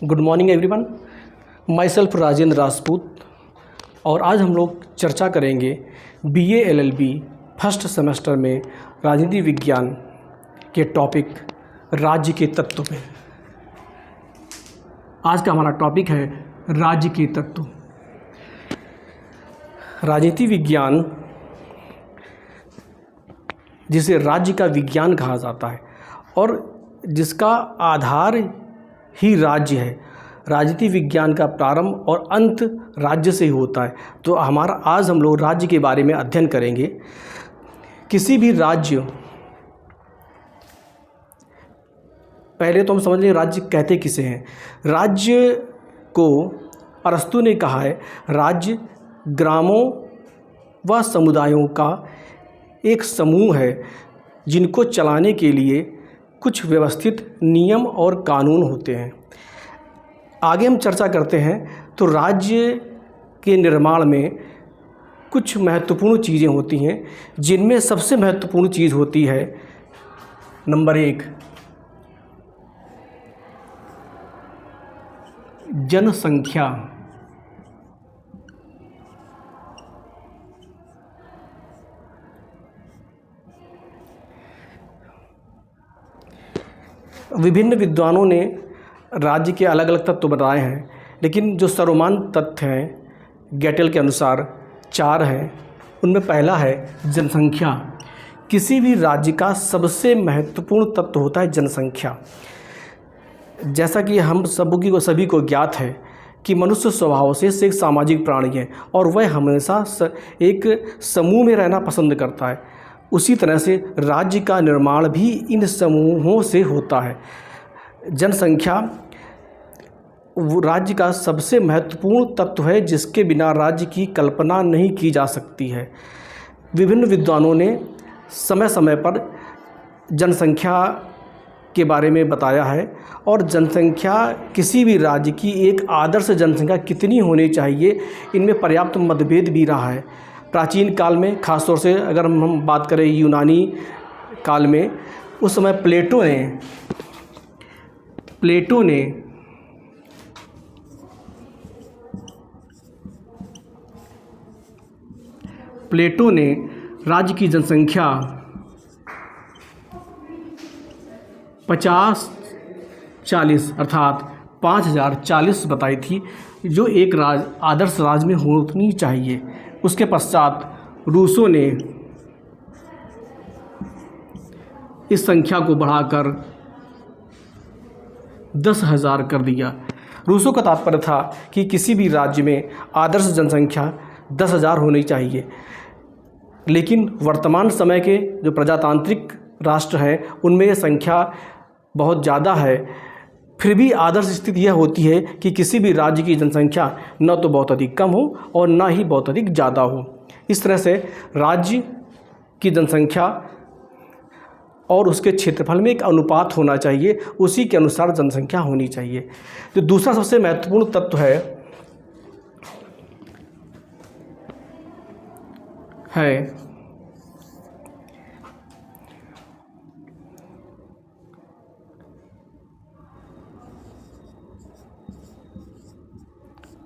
Good morning everyone, my self Rajendra Rajput. और आज हम लोग चर्चा करेंगे BA LLB फर्स्ट सेमेस्टर में राजनीति विज्ञान के टॉपिक राज्य के तत्व पे। आज का हमारा टॉपिक है राज्य के तत्व। राजनीति विज्ञान, जिसे राज्य का विज्ञान कहा जाता है और जिसका आधार ही राज्य है। राजनीति विज्ञान का प्रारंभ और अंत राज्य से ही होता है। तो आज हम लोग राज्य के बारे में अध्ययन करेंगे। किसी भी राज्य, पहले तो हम समझ लें राज्य कहते किसे हैं। राज्य को अरस्तु ने कहा है, राज्य ग्रामों व समुदायों का एक समूह है जिनको चलाने के लिए कुछ व्यवस्थित नियम और कानून होते हैं। आगे हम चर्चा करते हैं तो राज्य के निर्माण में कुछ महत्वपूर्ण चीज़ें होती हैं, जिनमें सबसे महत्वपूर्ण चीज़ होती है नंबर 1, जनसंख्या। विभिन्न विद्वानों ने राज्य के अलग अलग तत्व बताए हैं, लेकिन जो सर्वमान्य तथ्य हैं गैटेल के अनुसार 4 हैं। उनमें पहला है जनसंख्या। किसी भी राज्य का सबसे महत्वपूर्ण तत्व होता है जनसंख्या। जैसा कि हम सभी को ज्ञात है कि मनुष्य स्वभाव से एक सामाजिक प्राणी है और वह हमेशा एक समूह में रहना पसंद करता है। उसी तरह से राज्य का निर्माण भी इन समूहों से होता है। जनसंख्या राज्य का सबसे महत्वपूर्ण तत्व है, जिसके बिना राज्य की कल्पना नहीं की जा सकती है। विभिन्न विद्वानों ने समय समय पर जनसंख्या के बारे में बताया है और जनसंख्या, किसी भी राज्य की एक आदर्श जनसंख्या कितनी होनी चाहिए, इनमें पर्याप्त मतभेद भी रहा है। प्राचीन काल में, ख़ासतौर से अगर हम बात करें यूनानी काल में, उस समय प्लेटो ने राज्य की जनसंख्या 50-40 अर्थात 5040 बताई थी, जो एक आदर्श राज्य में होनी चाहिए। उसके पश्चात रूसो ने इस संख्या को बढ़ाकर 10,000 कर दिया। रूसो का तात्पर्य था कि किसी भी राज्य में आदर्श जनसंख्या 10,000 होनी चाहिए। लेकिन वर्तमान समय के जो प्रजातांत्रिक राष्ट्र हैं, उनमें यह संख्या बहुत ज़्यादा है। फिर भी आदर्श स्थिति यह होती है कि किसी भी राज्य की जनसंख्या न तो बहुत अधिक कम हो और ना ही बहुत अधिक ज़्यादा हो। इस तरह से राज्य की जनसंख्या और उसके क्षेत्रफल में एक अनुपात होना चाहिए, उसी के अनुसार जनसंख्या होनी चाहिए। तो दूसरा सबसे महत्वपूर्ण तत्व है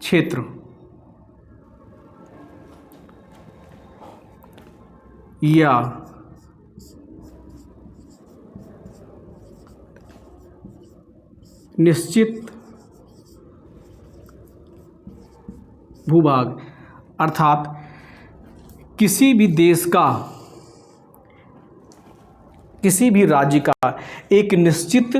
क्षेत्र या निश्चित भूभाग। अर्थात किसी भी देश का, किसी भी राज्य का एक निश्चित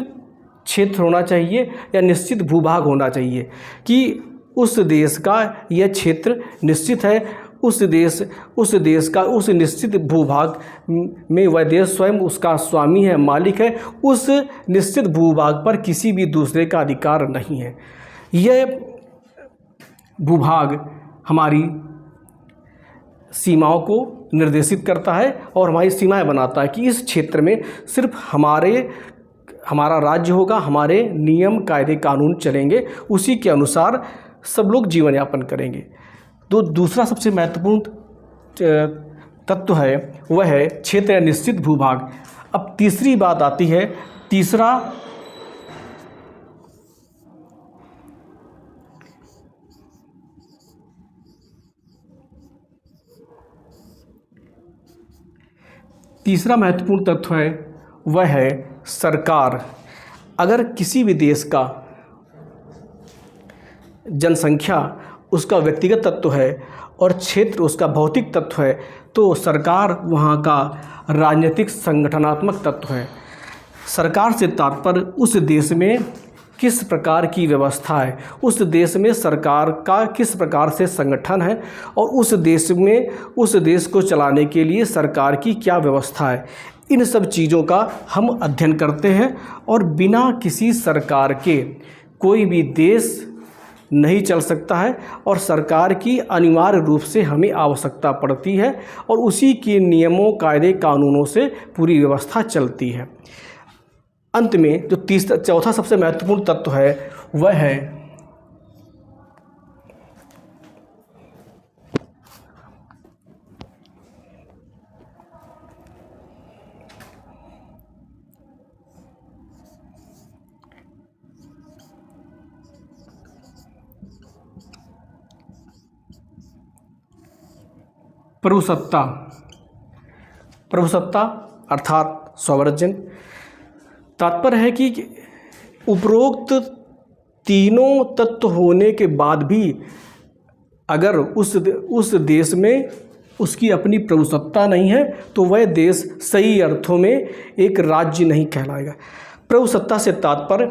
क्षेत्र होना चाहिए या निश्चित भूभाग होना चाहिए कि उस देश का यह क्षेत्र निश्चित है। उस देश का उस निश्चित भूभाग में वह देश स्वयं उसका स्वामी है, मालिक है। उस निश्चित भूभाग पर किसी भी दूसरे का अधिकार नहीं है। यह भूभाग हमारी सीमाओं को निर्देशित करता है और हमारी सीमाएं बनाता है कि इस क्षेत्र में सिर्फ हमारा राज्य होगा, हमारे नियम कायदे कानून चलेंगे, उसी के अनुसार सब लोग जीवन यापन करेंगे। तो दूसरा सबसे महत्वपूर्ण तत्व है वह है क्षेत्र या निश्चित भूभाग। अब तीसरी बात आती है, तीसरा तीसरा महत्वपूर्ण तत्व है वह है सरकार। अगर किसी भी देश का जनसंख्या उसका व्यक्तिगत तत्व है और क्षेत्र उसका भौतिक तत्व है तो सरकार वहाँ का राजनीतिक संगठनात्मक तत्व है। सरकार से तात्पर्य उस देश में किस प्रकार की व्यवस्था है, उस देश में सरकार का किस प्रकार से संगठन है और उस देश में उस देश को चलाने के लिए सरकार की क्या व्यवस्था है, इन सब चीज़ों का हम अध्ययन करते हैं। और बिना किसी सरकार के कोई भी देश नहीं चल सकता है और सरकार की अनिवार्य रूप से हमें आवश्यकता पड़ती है और उसी के नियमों, कायदे, कानूनों से पूरी व्यवस्था चलती है। अंत में जो चौथा सबसे महत्वपूर्ण तत्व है वह है प्रभुसत्ता। प्रभुसत्ता अर्थात सॉवरेन। तात्पर्य है कि उपरोक्त तीनों तत्व होने के बाद भी अगर उस देश में उसकी अपनी प्रभुसत्ता नहीं है तो वह देश सही अर्थों में एक राज्य नहीं कहलाएगा। प्रभुसत्ता से तात्पर्य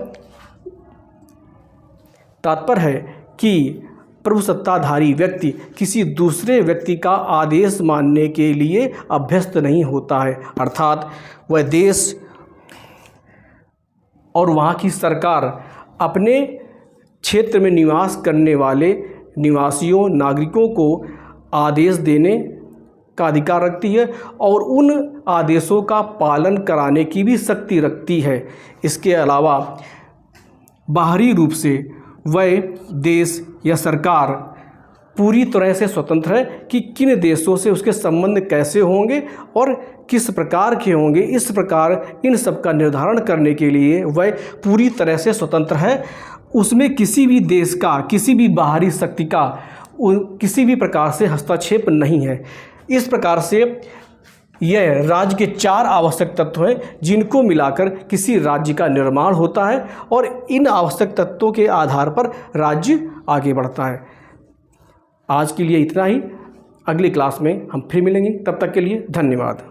है कि प्रभुसत्ताधारी व्यक्ति किसी दूसरे व्यक्ति का आदेश मानने के लिए अभ्यस्त नहीं होता है, अर्थात वह देश और वहाँ की सरकार अपने क्षेत्र में निवास करने वाले निवासियों, नागरिकों को आदेश देने का अधिकार रखती है और उन आदेशों का पालन कराने की भी शक्ति रखती है। इसके अलावा बाहरी रूप से वह देश या सरकार पूरी तरह से स्वतंत्र है कि किन देशों से उसके संबंध कैसे होंगे और किस प्रकार के होंगे। इस प्रकार इन सब का निर्धारण करने के लिए वह पूरी तरह से स्वतंत्र है। उसमें किसी भी देश का, किसी भी बाहरी शक्ति का किसी भी प्रकार से हस्तक्षेप नहीं है। इस प्रकार से यह राज्य के 4 आवश्यक तत्व हैं जिनको मिलाकर किसी राज्य का निर्माण होता है और इन आवश्यक तत्वों के आधार पर राज्य आगे बढ़ता है। आज के लिए इतना ही। अगली क्लास में हम फिर मिलेंगे, तब तक के लिए धन्यवाद।